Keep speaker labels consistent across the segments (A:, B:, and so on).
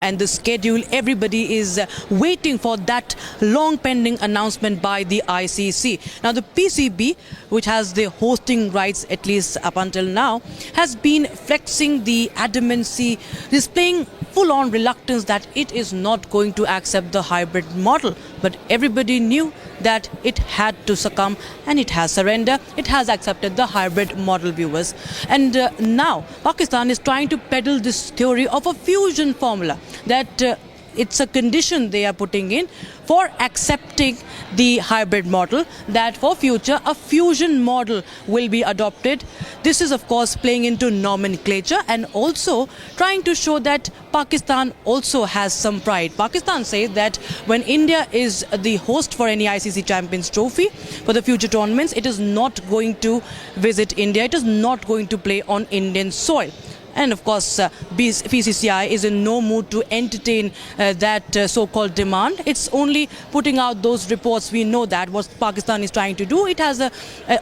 A: and the schedule. Everybody is waiting for that long pending announcement by the ICC. Now the PCB, which has the hosting rights at least up until now, has been flexing the adamancy, displaying full-on reluctance that it is not going to accept the hybrid model. But everybody knew that it had to succumb, and it has surrendered. It has accepted the hybrid model, viewers. And now Pakistan is trying to peddle this theory of a fusion formula, that it's a condition they are putting in for accepting the hybrid model, that for future a fusion model will be adopted. This is of course playing into nomenclature and also trying to show that Pakistan also has some pride. Pakistan says that when India is the host for any ICC Champions Trophy for the future tournaments, it is not going to visit India, it is not going to play on Indian soil. And of course, BCCI is in no mood to entertain that so-called demand. It's only putting out those reports. We know that what Pakistan is trying to do. It has an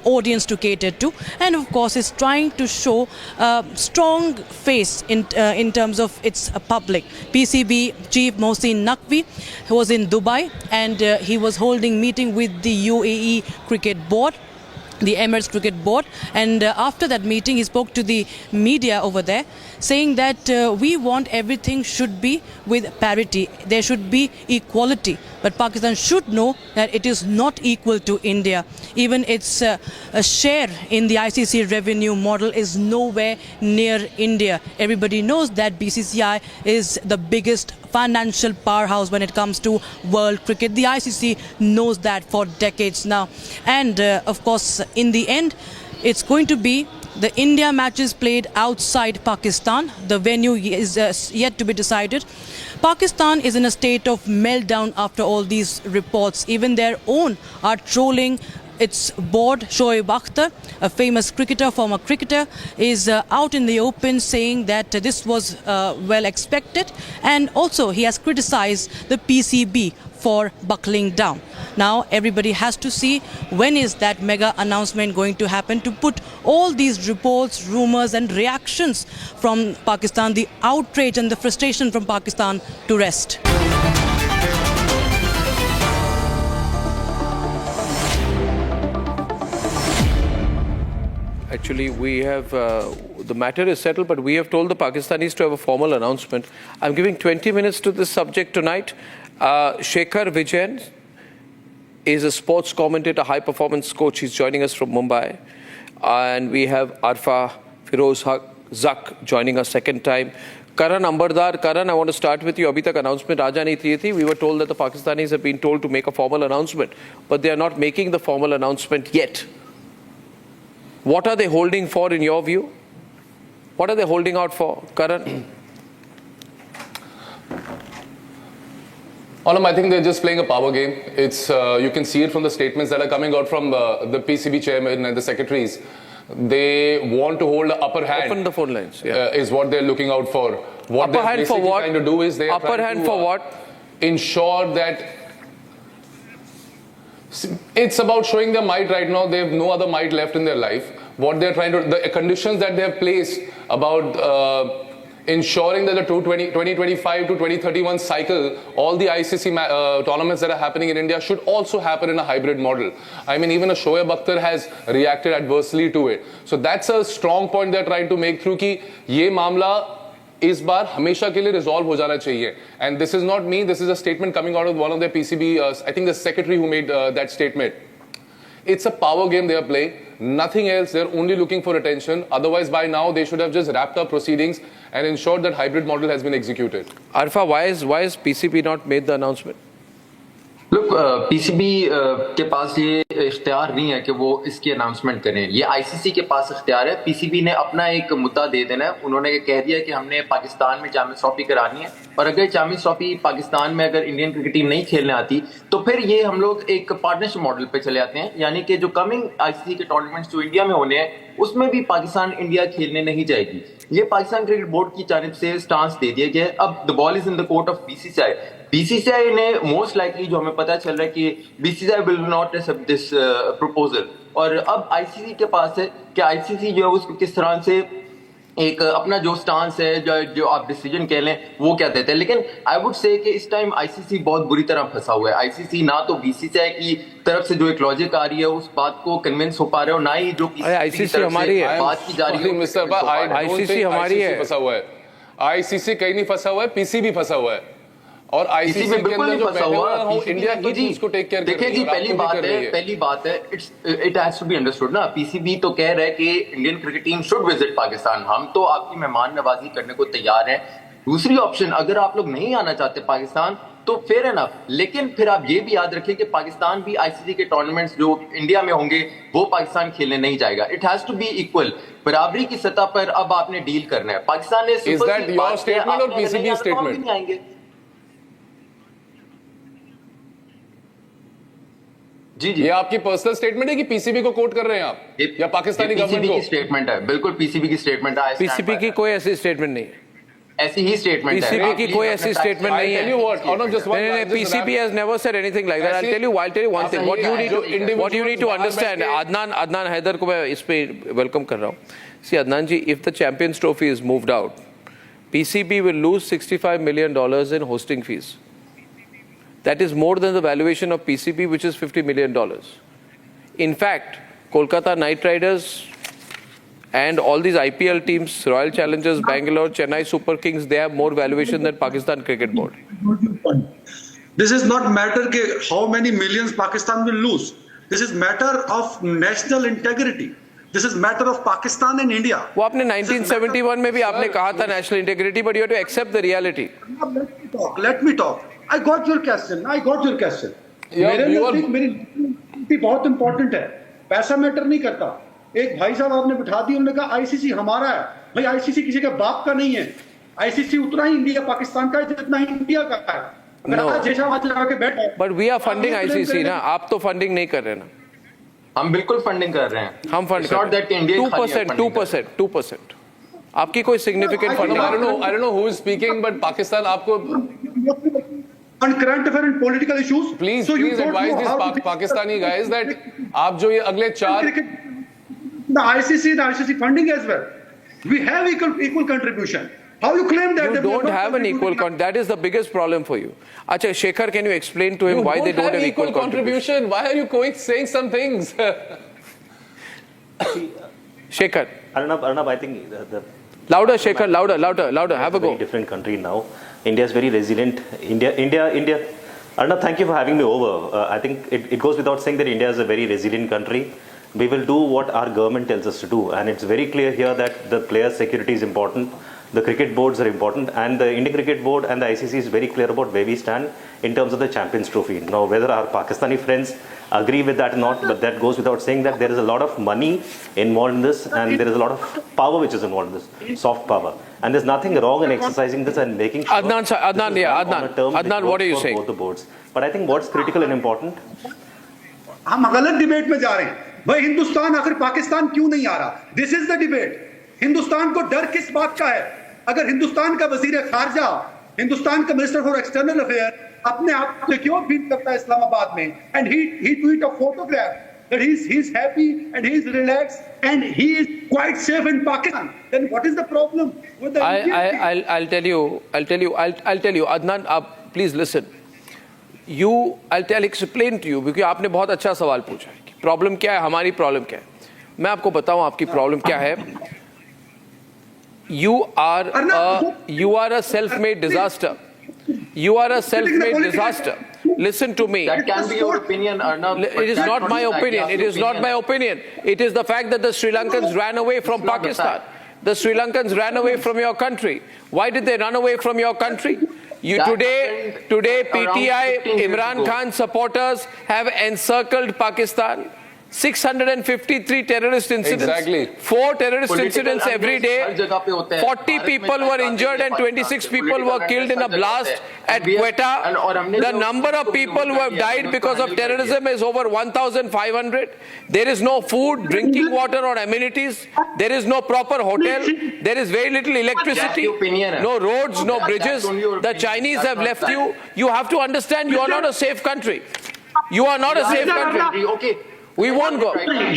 A: audience to cater to, and of course, it's trying to show a strong face in terms of its public. PCB chief Mohsin Naqvi was in Dubai, and he was holding meeting with the UAE Cricket Board, the Emirates Cricket Board, and after that meeting he spoke to the media over there, saying that we want everything should be with parity, there should be equality, but Pakistan should know that it is not equal to India. Even its a share in the ICC revenue model is nowhere near India. Everybody knows that BCCI is the biggest financial powerhouse when it comes to world cricket. The ICC knows that for decades now. And of course, in the end, it's going to be the India matches played outside Pakistan. The venue is yet to be decided. Pakistan is in a state of meltdown after all these reports. Even their own are trolling its board. Shoaib Akhtar, a famous cricketer, former cricketer, is out in the open saying that this was well expected, and also he has criticized the PCB for buckling down. Now everybody has to see when is that mega announcement going to happen to put all these reports, rumors and reactions from Pakistan, the outrage and the frustration from Pakistan to rest.
B: Actually, we have, the matter is settled, but we have told the Pakistanis to have a formal announcement. I'm giving 20 minutes to this subject tonight. Shekhar Vijayan is a sports commentator, high-performance coach. He's joining us from Mumbai. And we have Arfa Firoz Zak joining us second time. Karan Ambardar. Karan, I want to start with you. Abhi tak announcement aa jani thi. We were told that the Pakistanis have been told to make a formal announcement, but they are not making the formal announcement yet. What are they holding for in your view? What are they holding out for, Karan?
C: Alam, I think they're just playing a power game. It's you can see it from the statements that are coming out from the PCB chairman and the secretaries. They want to hold the upper hand.
B: Open the phone lines.
C: Is what they're looking out for. What
B: upper hand for what?
C: Trying to do is they are
B: upper hand for what?
C: Ensure that it's about showing their might right now. They have no other might left in their life. What they're trying to, the conditions that they have placed about ensuring that the 2025 to 2031 cycle, all the ICC tournaments that are happening in India should also happen in a hybrid model. I mean, even a Shoaib Akhtar has reacted adversely to it. So that's a strong point they're trying to make through कि ये मामला इस बार हमेशा के लिए resolve हो जाना चाहिए. And this is not me, this is a statement coming out of one of their PCB, I think the secretary who made that statement. It's a power game they are playing, nothing else. They're only looking for attention. Otherwise, by now, they should have just wrapped up proceedings and ensured that hybrid model has been executed.
B: Arfa, why is PCB not made the announcement?
D: Look, PCB के पास ये इख्तियार नहीं है कि वो इसकी announcement करें. ये ICC के पास इख्तियार है. PCB ने अपना एक मुद्दा दे देना है. उन्होंने कह दिया कि हमने पाकिस्तान में चैंपियंस ट्रॉफी करानी है, और अगर चैंपियंस ट्रॉफी पाकिस्तान में अगर इंडियन क्रिकेट टीम नहीं खेलने आती तो फिर ये हम लोग एक पार्टनरशिप मॉडल पे चले आते हैं. यानी कि जो कमिंग ICC के टूर्नामेंट्स जो इंडिया में होने हैं उसमें भी पाकिस्तान इंडिया खेलने नहीं जाएगी. ये पाकिस्तान क्रिकेट बोर्ड की जानिब से स्टांस दे दिया गया है. अब the ball is in the court of BCCI. BCCI ने मोस्ट लाइकली, जो हमें पता चल रहा है कि BCCI will not accept this proposal. और अब ICC के पास है कि ICC जो है उसको किस तरह से एक अपना जो स्टांस है, जो आप डिसीजन कह लें, वो क्या देते हैं। लेकिन आई वुड से कि इस टाइम आईसीसी बहुत बुरी तरह फंसा हुआ है। आईसीसी ना तो बीसीसीआई की तरफ से जो एक लॉजिक आ रही है उस बात को कन्विंस हो पा रहे हो, ना ही जो
B: आईसीसी हमारी है,
D: बात की जा रही है
C: मिस्टर
B: आईसीसी हमारी है,
C: फंसा हुआ है। आईसीसी कहीं नहीं फंसा हुआ है, पीसीबी फंसा हुआ है। और आईसीसी
D: में
C: के
D: बिल्कुल
C: अंदर
D: नहीं
C: जो
D: फंसा
C: बैठे
D: हुआ
C: हुए हैं, इंडिया खुद उसको टेक केयर कर रही है।
D: देखिए जी, पहली बात है it has to be understood ना, पीसीबी तो कह रहा है कि Indian cricket team should visit Pakistan. हम तो आपकी मेहमान नवाजी करने को तैयार हैं। दूसरी ऑप्शन, अगर आप लोग नहीं आना चाहते पाकिस्तान तो फेयर एनफ, लेकिन फिर आप ये भी याद रखें कि पाकिस्तान भी आईसीसी के टूर्नामेंट्स जो इंडिया में होंगे वो पाकिस्तान खेलने नहीं जाएगा। It has to be equal, बराबरी की सतह पर अब आपने डील करना है। पाकिस्तान ने
C: Is that your statement or PCB statement?
D: नहीं आएंगे। जी जी,
C: ये आपकी पर्सनल स्टेटमेंट है कि पीसीबी को कोट कर रहे हैं आप, या पाकिस्तानी गवर्नमेंट
D: पीसीबी
C: को?
D: की स्टेटमेंट है, बिल्कुल पीसीबी की स्टेटमेंट है।
B: पीसीबी की कोई ऐसी स्टेटमेंट नहीं है,
D: ऐसी ही स्टेटमेंट है।
B: पीसीबी की कोई ऐसी स्टेटमेंट नहीं
C: Tell you
B: है।
C: what, Arnav, just one- just
B: PCB has never said anything like that. I'll tell you one thing. What you need to understand, Adnan Haider को मैं इस पे वेलकम कर रहा हूँ. See, Adnan ji, if the Champions Trophy is moved out, PCB will lose $65 million in hosting fees. That is more than the valuation of PCB, which is $50 million. In fact, Kolkata Knight Riders and all these IPL teams, Royal Challengers, Bangalore, Chennai Super Kings, they have more valuation than Pakistan Cricket Board.
E: This is not matter ke how many millions Pakistan will lose. This is matter of national integrity. This is matter of Pakistan and India.
B: वो आपने 1971 में भी आपने कहा था national integrity, but you have to accept the reality.
E: Let me talk. I got your question.
C: Yeah,
E: मेरे
C: you are-
E: नजदीक मेरी बहुत इंपॉर्टेंट है, पैसा मैटर नहीं करता। एक भाई साहब आपने बिठा दी, उन्होंने कहा आईसीसी हमारा है। भाई आईसीसी किसी के बाप का नहीं है। आईसीसी उतना ही इंडिया पाकिस्तान का है जितना ही इंडिया का है।
B: No.
E: जैसा वहां लगा के बैठा है।
B: But we are funding ICC ना, आप तो funding नहीं कर रहे ना।
D: हम बिल्कुल फंडिंग कर रहे हैं।
B: हम fund
D: It's not that India खाली है funding कर रहा है।
B: 2%. आपकी कोई significant funding?
C: I don't know who is speaking, but Pakistan आपको
E: On current affair and political issues.
C: please
E: So you
C: please
E: don't
C: advise
E: know
C: these
E: how to think
C: Pakistani guys that आप जो ये अगले 4
E: the ICC funding as well. We have equal contribution. How you claim that?
B: You
E: that we are
B: don't
E: not
B: have an equal
E: contributing?
B: that is the biggest problem for you. Acha, Shekhar, can you explain to him why they don't have equal contribution?
C: Why are you going saying some things?
B: Shekhar,
F: Arnab, I think the
B: louder, Shekhar, louder. Have a
F: very
B: go.
F: different country now. India is very resilient. India. Arnab, thank you for having me over. I think it goes without saying that India is a very resilient country. We will do what our government tells us to do, and it's very clear here that the players' security is important. The cricket boards are important, and the Indian Cricket Board and the ICC is very clear about where we stand in terms of the Champions Trophy. Now, whether our Pakistani friends agree with that or not, but that goes without saying that there is a lot of money involved in this, and there is a lot of power which is involved in this, soft power. And there's nothing wrong in exercising this and making sure
B: Adnan,
F: this is done on a term which
B: Adnan, what
F: works
B: are you
F: for
B: saying?
F: both the boards. But I think what's critical and important,
E: हम गलत debate में जा रहे हैं। भाई हिंदुस्तान आखिर पाकिस्तान क्यों नहीं आ रहा? This is the debate. Hindustan को डर किस बात का है? अगर हिंदुस्तान का वजीर खारजा, हिंदुस्तान का मिनिस्टर फॉर एक्सटर्नल अफेयर अपने आप को सिक्योर फील करता है इस्लामाबाद में, and he tweet a photograph that he's happy and he's relaxed and he is quite safe in Pakistan, then what is the problem with the
B: I'll tell you, Adnan, please listen. I'll explain to you, because आपने बहुत अच्छा सवाल पूछा है कि problem क्या है, हमारी प्रॉब्लम क्या है। मैं आपको बताऊं आपकी प्रॉब्लम क्या है। You are a self-made disaster. You are a self-made disaster. Listen to me.
D: That can be your opinion, Arnab.
B: It is not my opinion. It is not my opinion. It is the fact that the Sri Lankans ran away from Pakistan. The Sri Lankans ran away from your country. Why did they run away from your country? Today, PTI, Imran Khan supporters have encircled Pakistan. 653 terrorist incidents.
C: Exactly.
B: 4 terrorist
D: Political
B: incidents every
D: unrest her
B: day.
D: जगह पे होते हैं।
B: 40 people were injured and 26 people were killed in a blast at Quetta. The number of people who have died because of terrorism is over 1,500. There is no food, drinking water or amenities. There is no proper hotel. There is very little electricity. No roads, no bridges. The Chinese have left you. You have to understand you are not a safe country. You are not a safe country.
D: Okay.
B: We won't go.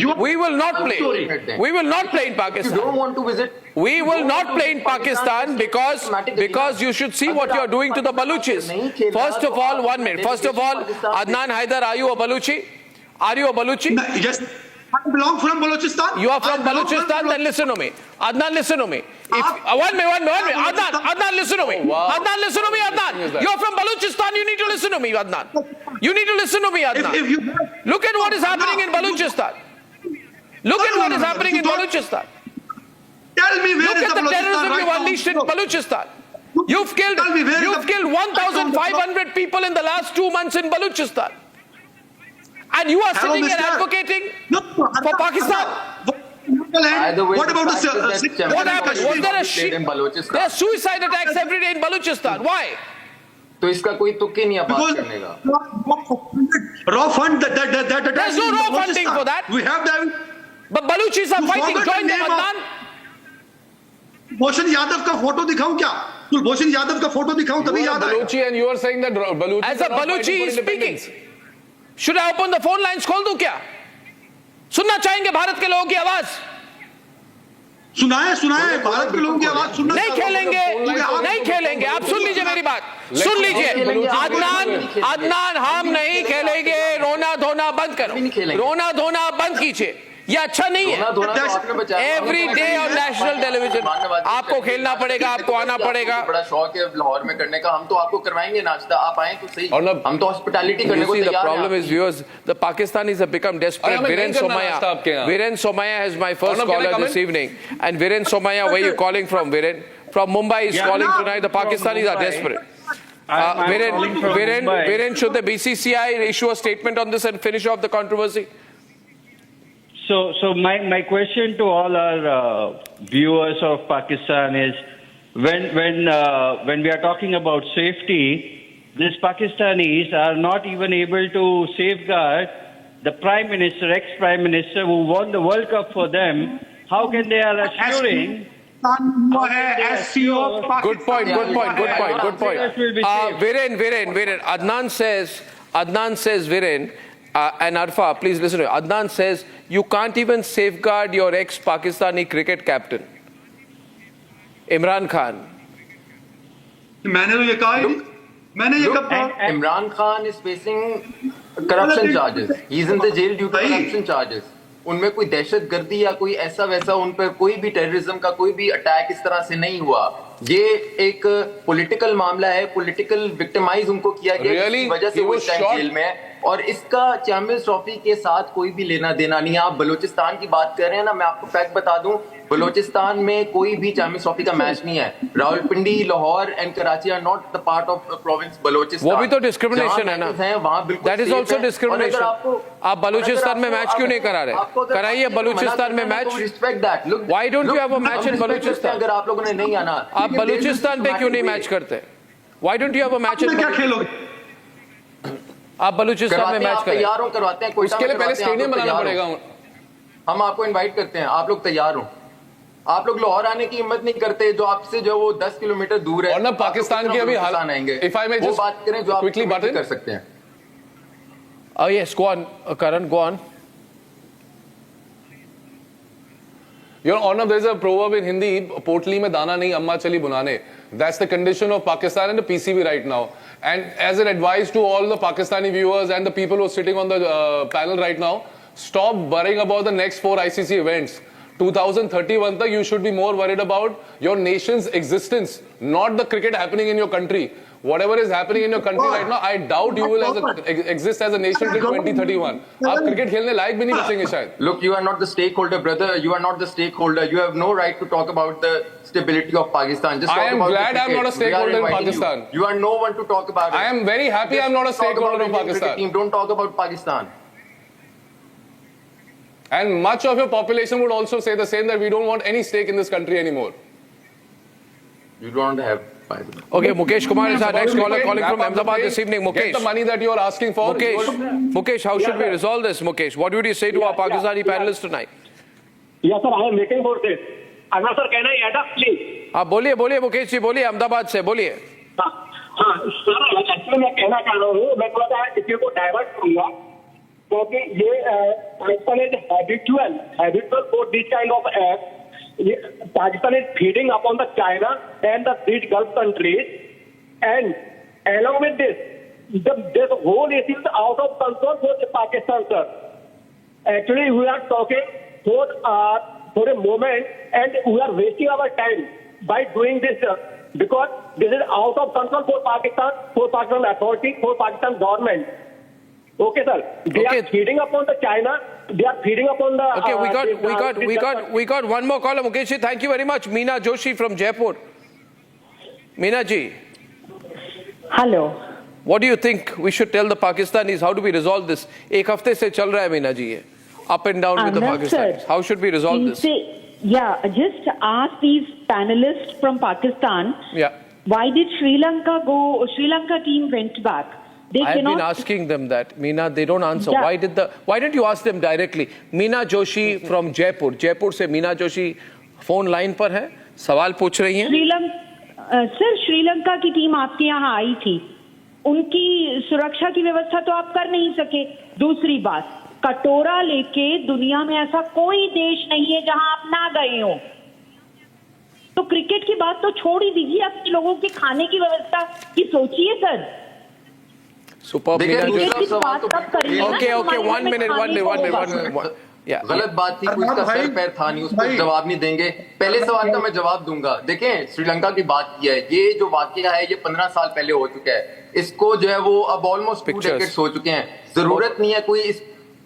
E: You-
B: We will not
D: Story.
B: play. We will not play in
D: If you
B: Pakistan.
D: don't want to visit,
B: We
D: you
B: will
D: don't
B: not
D: want to
B: play in
D: visit
B: Pakistan because
D: systematically.
B: you should see what you are doing to the Baluchis. First of all, 1 minute. First of all, Adnan Haider, are you a Baluchi? Are you a Baluchi?
E: Yes, I belong from Balochistan.
B: You are from
E: I belong
B: Balochistan, then listen to me. Adnan, listen to me. If, one minute. Adnan, listen to me.
C: wow.
B: Adnan, listen to me, Adnan.
C: Is that-
B: You're from Balochistan, you need to listen to me, Adnan. You need to listen to me, Adnan.
E: If you
B: Look at what is happening in Balochistan. Look at what is happening in Balochistan.
E: tell me where
B: Look
E: is
B: at
E: the
B: the
E: Balochistan
B: terrorism
E: right
B: you've
E: now?
B: unleashed in Balochistan. You've killed
E: Tell me, where is the-
B: 1,500 people in the last 2 months in Balochistan. And you are
E: Hello,
B: sitting here
E: mister.
B: advocating
E: No,
B: for Pakistan.
D: By the way,
E: What about
D: the fact is that
B: What happened? Was there a
D: Kashmir in Balochistan.
B: There are suicide attacks every day in Balochistan. Why?
D: तो इसका कोई तुक ही नहीं है बात
E: Because
D: करने का.
E: raw fund that
B: There's no raw funding for that.
E: We have the
B: But Baluchis are
E: You
B: fighting.
E: forgot
B: Join
E: the
B: them,
E: name of-
B: Adnan.
E: Kulbhushan Yadav का फोटो दिखाऊं क्या? कुलभूषण यादव का फोटो दिखाऊं तभी
C: You are
E: याद
C: a
E: आएगा.
C: Baluchi and you are saying that Baluchi
B: As a Baluchi is speaking. Should I open the phone lines? खोल दूं क्या? सुनना चाहेंगे भारत के लोगों की आवाज?
E: सुनाए भारत के लोगों की आवाज सुनना
B: नहीं
E: चाहता हूं.
B: खेलेंगे, नहीं खेलेंगे. आप सुन लीजिए मेरी बात. सुन लीजिए. अदनान हम नहीं खेलेंगे. रोना धोना बंद करो. रोना धोना बंद कीजिए. ये अच्छा नहीं है.
D: धोना तो आपने बचाया.
B: Every day on national television. आपको खेलना पड़ेगा, आपको आना पड़ेगा.
D: बड़ा शौक है लाहौर में करने का. हम तो आपको करवाएंगे नाश्ता. आप आए तो सही.
C: और ना-
D: हम तो हॉस्पिटैलिटी करने
B: You
D: को
B: see, the
D: तैयार
B: problem
D: हैं.
B: is, viewers, the Pakistanis have become desperate.
C: अरे हमें
B: Viren
C: नहीं करना नाश्ता आपके यहाँ.
B: Somaya is my first
C: Arnab, can I
B: caller
C: come
B: this
C: in?
B: evening. And Viren Somaya, where are you calling from, Viren? From Mumbai is calling tonight. The Pakistanis are desperate.
G: I'm calling from Mumbai.
B: Viren, should the BCCI issue a statement on this and finish off the controversy?
G: So my question to all our viewers of Pakistan is, when we are talking about safety, these Pakistanis are not even able to safeguard the Prime Minister, ex-Prime Minister who won the World Cup for them. How can they are assuring?
E: SCO
B: Good point.
G: Players will be safe.
B: Viren. Adnan says, Viren, and Arfa, please listen to me. Adnan says, you can't even safeguard your ex-Pakistani cricket captain, Imran Khan.
E: मैंने तो ये कहा ही नहीं. मैंने ये कब कहा?
D: Imran Khan is facing corruption charges. He is in the jail due to
E: भाई.
D: corruption charges. उनमें कोई दहशतगर्दी या कोई ऐसा वैसा उन पर कोई भी टेररिज्म का कोई भी अटैक इस तरह से नहीं हुआ. ये एक पॉलिटिकल मामला है. पॉलिटिकल विक्टिमाइज उनको किया गया.
C: Really?
D: इस वजह से
C: He
D: वो
C: was
D: इस टाइम
C: shot?
D: जेल में है. और इसका चैंपियंस ट्रॉफी के साथ कोई भी लेना देना नहीं है. आप बलूचिस्तान की बात कर रहे हैं ना. मैं आपको फैक्ट बता दूं, बलूचिस्तान में कोई भी चैंपियंस ट्रॉफी का मैच नहीं है. Rawalpindi, Lahore and Karachi are not the part of province Balochistan.
B: वो भी तो डिस्क्रिमिनेशन है ना.
D: वहाँ बिल्कुल
B: That is
D: safe
B: also
D: है.
B: discrimination.
D: और अगर
B: आप बलूचिस्तान में मैच क्यों नहीं करा रहे?
D: आपको अगर
B: कराइए बलूचिस्तान में match.
D: Respect that. Look,
B: Why don't you have a match in Balochistan?
D: अगर आप लोगों ने नहीं आना,
B: आप बलूचिस्तान पे क्यों नहीं मैच करते? Why don't you have a match in
E: में क्या
B: Balochistan?
E: खेलोगे?
B: आप बलूचिस्तान में
D: करवाते हैं.
B: मैच
D: आप
B: करें.
D: तैयार हो, करवाते हैं. कोयटा
C: उसके लिए
D: में
C: पहले
D: करवाते हैं, आप
C: स्टेडियम
D: लोग
C: बनाना
D: तैयार हो.
C: पड़ेगा.
D: हम आपको इनवाइट करते हैं. आप लोग तैयार हो. आप लोग लाहौर आने की हिम्मत नहीं करते. जो आपसे जो वो 10 किलोमीटर दूर है.
C: और ना पाकिस्तान की अभी हाल-
D: आएंगे.
C: If I may
D: वो
C: just
D: बात करें जो आप
C: quickly butt in?
D: कर सकते हैं.
B: Oh yes, go on, Karan, go on.
C: Your Honor, there's a proverb in Hindi, potli mein dana nahi, amma chali bunane. That's the condition of Pakistan and the PCB right now. And as an advice to all the Pakistani viewers and the people who are sitting on the panel right now, stop worrying about the next 4 ICC events. 2031 tak, you should be more worried about your nation's existence, not the cricket happening in your country. Whatever is happening in your country right now, I doubt you will exist as a nation till 2031. आप cricket खेलने लायक भी नहीं बचेंगे शायद.
D: Look, you are not the stakeholder, brother. You are not the stakeholder. You have no right to talk about the stability of Pakistan. Just
C: I
D: talk
C: am
D: about
C: glad
D: the
C: I am not a
D: cricket. We are
C: stakeholder in
D: inviting
C: Pakistan.
D: You. You are no one to talk about it.
C: I am very happy I am not a
D: Just talk
C: stakeholder
D: about
C: in
D: Indian cricket
C: Pakistan.
D: team. Don't talk about Pakistan.
C: And much of your population would also say the same, that we don't want any stake in this country anymore.
D: You don't have.
B: Okay, Mukesh Kumar is our next caller calling from
C: Wrap up the
B: Ahmedabad
C: day.
B: this evening.
C: Get
B: Mukesh.
C: the money that you are asking for.
B: Mukesh, how should we resolve this, Mukesh? What would you say to our Pakistani panelists tonight?
H: Yes, sir. I am waiting for this. Anwar sir, can I add up, please?
B: आप बोलिए मुकेश जी, बोलिए अहमदाबाद से, बोलिए.
H: हाँ sir, actually मैं कहना चाह रहा हूँ, मैं थोड़ा सा इसी को डाइवर्ट करूंगा. क्योंकि ये Pakistan is habitual for this kind of act. Pakistan is feeding upon the China and these Gulf countries, and along with this, this whole issue is out of control for Pakistan, sir. Actually, we are talking for a moment, and we are wasting our time by doing this, because this is out of control for Pakistan authority, for Pakistan government. Okay, sir. They are feeding upon the China. They are feeding upon the.
B: Okay, we got one more caller, Mukesh ji. Thank you very much, Meena Joshi from Jaipur. Meena ji,
I: hello.
B: what do you think we should tell the Pakistanis? How do we resolve this? एक हफ्ते से चल रहा है मीना जी ये up and down with the Pakistanis. How should we resolve this?
I: Yeah, just ask these panelists from Pakistan.
B: Yeah.
I: Why did Sri Lanka team went back?
B: I have been asking them that. Meena, they don't answer.
I: Yeah.
B: Why didn't you ask them directly? Meena Joshi from Jaipur. Jaipur से Meena Joshi phone line पर है, सवाल पूछ रही हैं.
I: Sir, Sri Lanka की team आपके यहाँ आई थी. उनकी सुरक्षा की व्यवस्था तो आप कर नहीं सके. दूसरी बात, कटोरा लेके दुनिया में ऐसा कोई देश नहीं है जहां आप ना गए हो. तो क्रिकेट की बात तो छोड़ ही दीजिए, अपने लोगों के खाने की व्यवस्था की सोचिए sir.
B: Superb, Meena Joshi.
D: Okay,
B: 1 minute. Yeah.
D: गलत बात थी, कोई उसका सर पैर था नहीं, उसको जवाब नहीं देंगे. पहले सवाल का मैं जवाब दूंगा. देखें, श्रीलंका की बात की है, ये जो वाकया है ये 15 साल पहले हो चुका है. इसको जो है वो अब ऑलमोस्ट 2 डेकेड्स हो चुके हैं. जरूरत नहीं है कोई इस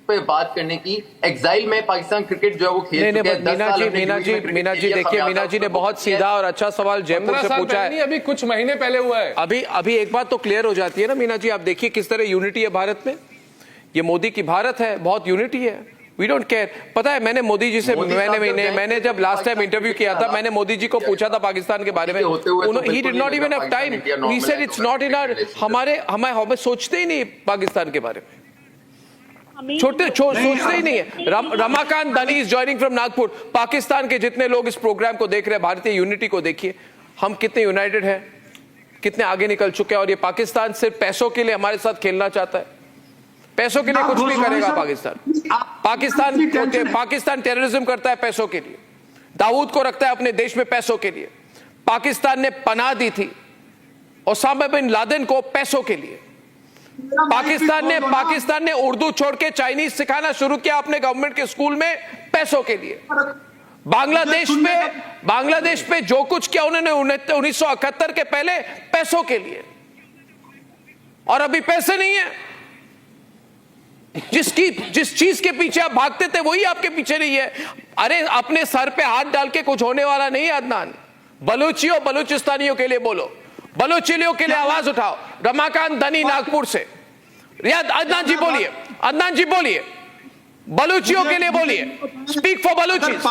D: पे बात करने की. एग्जाइल में पाकिस्तान क्रिकेट जो है वो खेल चुका है.
B: मीना जी देखिए, मीना जी ने बहुत सीधा और अच्छा सवाल जयपुर से पूछा है.
C: अभी कुछ महीने पहले हुआ है.
B: अभी एक बात तो क्लियर हो जाती है ना मीना जी. आप देखिए किस तरह यूनिटी है भारत में. ये मोदी की भारत है, बहुत यूनिटी है. We don't care. पता है, मैंने मोदी जी से मैंने जब लास्ट टाइम इंटरव्यू किया था, मैंने मोदी जी को पूछा था पाकिस्तान के बारे में. He did not even have time. He said it's not in our. हमें सोचते ही नहीं पाकिस्तान के बारे में. सोचते ही नहीं है. रमाकांत धनी is joining from Nagpur. Pakistan के जितने लोग इस प्रोग्राम को देख रहे हैं, भारतीय यूनिटी को देखिए. हम कितने यूनाइटेड हैं, कितने आगे निकल चुके हैं. और ये पाकिस्तान सिर्फ पैसों के लिए हमारे साथ खेलना चाहता है. पैसों के लिए कुछ भी करेगा पाकिस्तान. पाकिस्तान टेररिज्म करता है पैसों के लिए. दाऊद को रखता है अपने देश में पैसों के लिए. पाकिस्तान ने पनाह दी थी ओसामा बिन लादेन को पैसों के लिए. पाकिस्तान ने उर्दू छोड़ के चाइनीज सिखाना शुरू किया अपने गवर्नमेंट के स्कूल में पैसों के लिए. बांग्लादेश पे जो कुछ किया उन्होंने 1971 के पहले पैसों के लिए. और अभी पैसे नहीं है. जिस चीज के पीछे आप भागते थे वही आपके पीछे नहीं है. अरे अपने सर पे हाथ डाल के कुछ होने वाला नहीं है अदनान. बलूचियों बलूचिस्तानियों के लिए बोलो, बलूचियों के लिए आवाज उठाओ. रमाकांत धनी नागपुर से. अदनान जी बोलिए, बलूचियों के लिए बोलिए. Speak for Baluchis.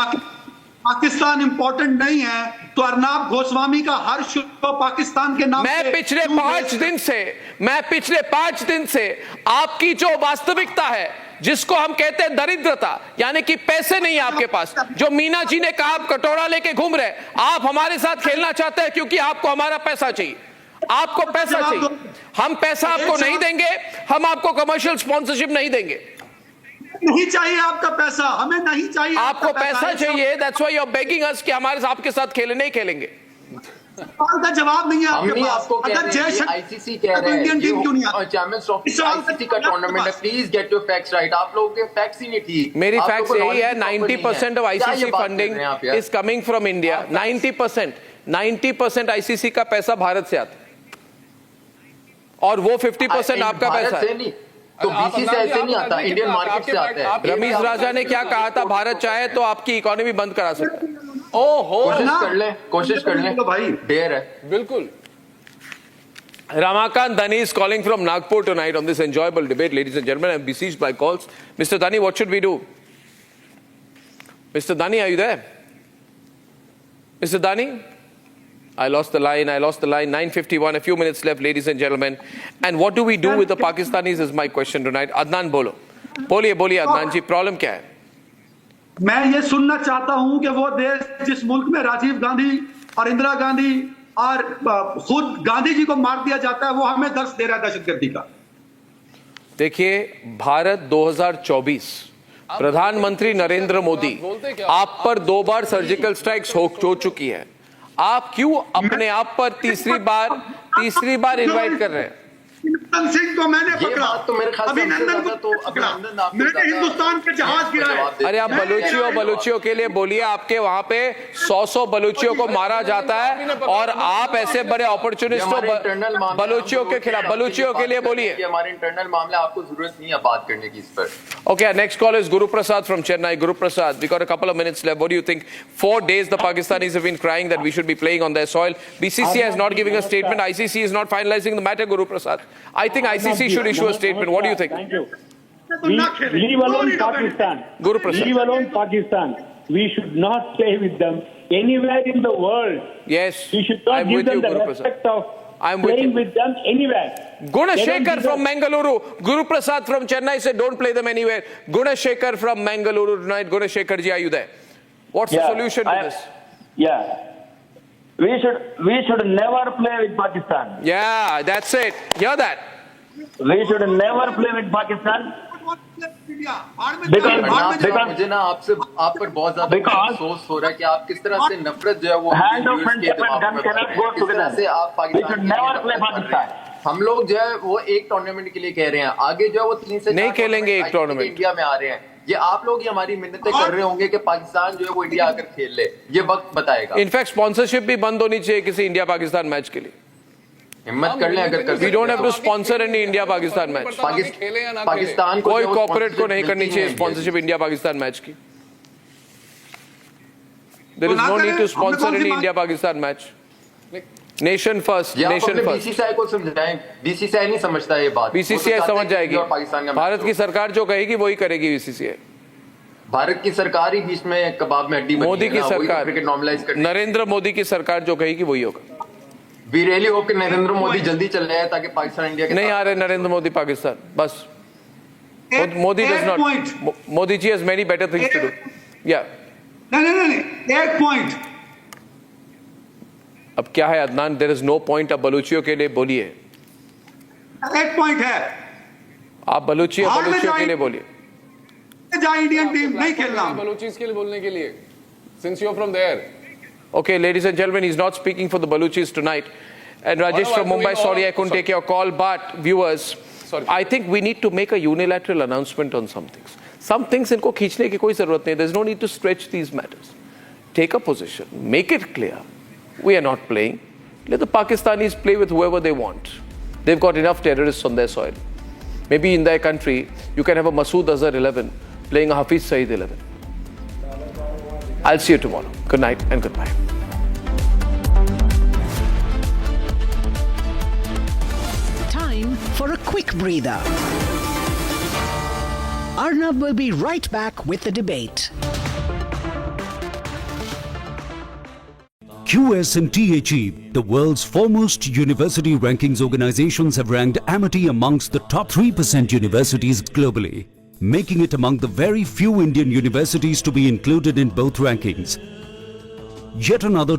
E: Pakistan important नहीं है तो अर्नाब गोस्वामी का हर शो पाकिस्तान के नाम.
B: मैं पिछले 5 दिन से आपकी जो वास्तविकता है, जिसको हम कहते हैं दरिद्रता, यानी कि पैसे नहीं है आपके पास. जो मीना जी ने कहा आप कटोरा लेके घूम रहे, आप हमारे साथ खेलना चाहते हैं क्योंकि आपको हमारा पैसा चाहिए. आपको पैसा चाहिए. हम पैसा आपको नहीं देंगे. हम आपको कमर्शियल स्पॉन्सरशिप नहीं देंगे.
E: नहीं चाहिए आपका पैसा, हमें नहीं चाहिए.
B: आपको पैसा चाहिए. That's why you are begging us कि हमारे आपके साथ खेले. नहीं खेलेंगे.
E: सवाल का जवाब नहीं है आपके पास.
D: अगर जय आईसीसी कह रहे हैं इंडियन टीम क्यों नहीं चैंपियंस ट्रॉफी आईसीसी का टूर्नामेंट है, please get your facts right. आप लोगों के फैक्ट्स ही नहीं ठीक.
B: मेरी फैक्ट्स यही है, 90% of ICC funding is coming from India. 90% ICC का पैसा भारत से आता है और वो 50% आपका पैसा है.
D: तो बीसी से ऐसे नहीं आता, इंडियन मार्केट से आता है.
B: रमीज राजा ने क्या कहा था, भारत चाहे तो आपकी इकोनॉमी बंद करा सकता है.
D: कोशिश कर ले भाई. देर है
B: बिल्कुल. Ramakant Dhani is calling from Nagpur tonight on this enjoyable debate. Ladies and gentlemen, I'm besieged by calls. Mr. Dhani, what should we do? Mr. Dhani, are you there? Mr. Dhani? I lost the line. 9:51, a few minutes left, ladies and gentlemen. And what do we do with the Pakistanis is my question tonight. Adnan, बोलिए Adnan जी, problem क्या है?
E: मैं ये सुनना चाहता हूं कि वो देश जिस मुल्क में राजीव गांधी और इंदिरा गांधी और खुद गांधी जी को मार दिया जाता है, वो हमें दर्श दे रहा है दहशतगर्दी का.
B: देखिए, भारत 2024, प्रधानमंत्री नरेंद्र मोदी आप पर 2 बार सर्जिकल स्ट्राइक्स हो चुकी है। आप क्यों अपने आप पर तीसरी बार इनवाइट कर रहे हैं?
E: अभिनंदन सिंह को मैंने पकड़ा,
D: तो मेरे ख्याल से
E: अभिनंदन को
D: तो
E: पकड़ा,
D: अभिनंदन आपको
E: मैंने
D: ज्यादा
E: हिंदुस्तान के जहाज गिराए।
B: अरे आप बलूचियों के लिए बोलिए, आपके वहां पे 100 बलूचियों को मारा जाता है और आप ऐसे बड़े अपॉर्चुनिस्ट हो बलूचियों के खिलाफ। बलूचियों के लिए बोलिए।
D: हमारे इंटरनल मामले, आपको जरूरत नहीं है बात करने की इस पर।
B: Okay, next call is Guru Prasad from Chennai. Guru Prasad, we got a couple of minutes left. What do you think? 4 days the Pakistanis have been crying that we should be playing on their soil. BCCI is not giving a statement. ICC is not finalizing the matter, Guru Prasad. I think ICC should issue a statement. What do you think?
H: Thank you. Leave alone Pakistan.
B: Guru Prasad.
H: Leave alone Pakistan. We should not play with them anywhere in the world.
B: Yes,
H: We should not
B: I'm
H: give
B: with
H: them
B: you,
H: the
B: Guru
H: respect
B: Prasad.
H: of
B: I'm with
H: playing
B: you.
H: with them anywhere.
B: Gunashekhar from Mangaluru. Guru Prasad from Chennai said don't play them anywhere. Gunashekhar from Mangaluru tonight. Gunashekhar ji, are you there? What's the solution to this?
H: Yeah. We should never play with Pakistan.
B: Yeah, that's it. Hear that.
H: We should never play with Pakistan.
D: मुझे ना आप पर बहुत ज्यादा अफसोस हो रहा है कि आप किस तरह से नफरत जो है वो
H: Hand of friendship and gun cannot go
D: किस तरह से आप
H: We should never play Pakistan.
D: हम लोग जो है वो एक टूर्नामेंट के लिए कह रहे हैं, आगे जो है वो 3 से 4
B: नहीं खेलेंगे एक टूर्नामेंट।
D: इंडिया में आ रहे हैं। ये आप लोग ही हमारी मिन्नतें कर रहे होंगे कि पाकिस्तान जो है वो इंडिया आकर खेल ले, ये वक्त बताएगा।
B: इनफैक्ट स्पॉन्सरशिप भी बंद होनी चाहिए किसी इंडिया पाकिस्तान मैच के लिए।
D: हिम्मत कर लें अगर कर
B: we don't have to sponsor any India Pakistan match.
D: Pakistan
B: कोई कॉर्पोरेट को नहीं करनी चाहिए स्पॉन्सरशिप इंडिया पाकिस्तान मैच की। There is no need to sponsor any India Pakistan match. Nation first, nation first.
D: BCCI को समझाएं, बीसीसीआई नहीं समझता ये बात।
B: बीसीसीआई समझ जाएगी। भारत की सरकार जो कहेगी वही करेगी बीसीसीआई।
D: भारत की सरकार ही बीच में कबाब में हड्डी बनी है।
B: मोदी की सरकार,
D: क्रिकेट नॉर्मलाइज करने,
B: नरेंद्र मोदी की सरकार जो कहेगी वही होगा।
D: वी रियली होप कि नरेंद्र मोदी जल्दी चल रहे हैं ताकि पाकिस्तान इंडिया के
B: नहीं आ रहे नरेंद्र मोदी पाकिस्तान, बस Modi does not. Modi ji has many better things to do. या
E: नहीं, एक पॉइंट।
B: अब क्या है Adnan, there is no point. अब बलूचियों के लिए बोलिए।
E: एक पॉइंट है,
B: आप बलूचियों के लिए बोलिए।
E: इंडियन टीम नहीं खेलना
C: बलूचिस के लिए बोलने के लिए, since you're from there.
B: Okay, ladies and gentlemen, he's not speaking for the Baluchis tonight. And Rajesh from Mumbai, sorry I couldn't take your call, but viewers, I think we need to make a unilateral announcement on some things. Some things इनको खींचने की कोई जरूरत नहीं. There's no need to stretch these matters. Take a position, make it clear. We are not playing. Let the Pakistanis play with whoever they want. They've got enough terrorists on their soil. Maybe in their country, you can have a Masood Azhar 11 playing a Hafiz Saeed 11. I'll see you tomorrow. Good night and goodbye.
J: Time for a quick breather. Arnab will be right back with the debate.
K: QS and THE, the world's foremost university rankings organizations, have ranked Amity amongst the top 3% universities globally, making it among the very few Indian universities to be included in both rankings. Yet another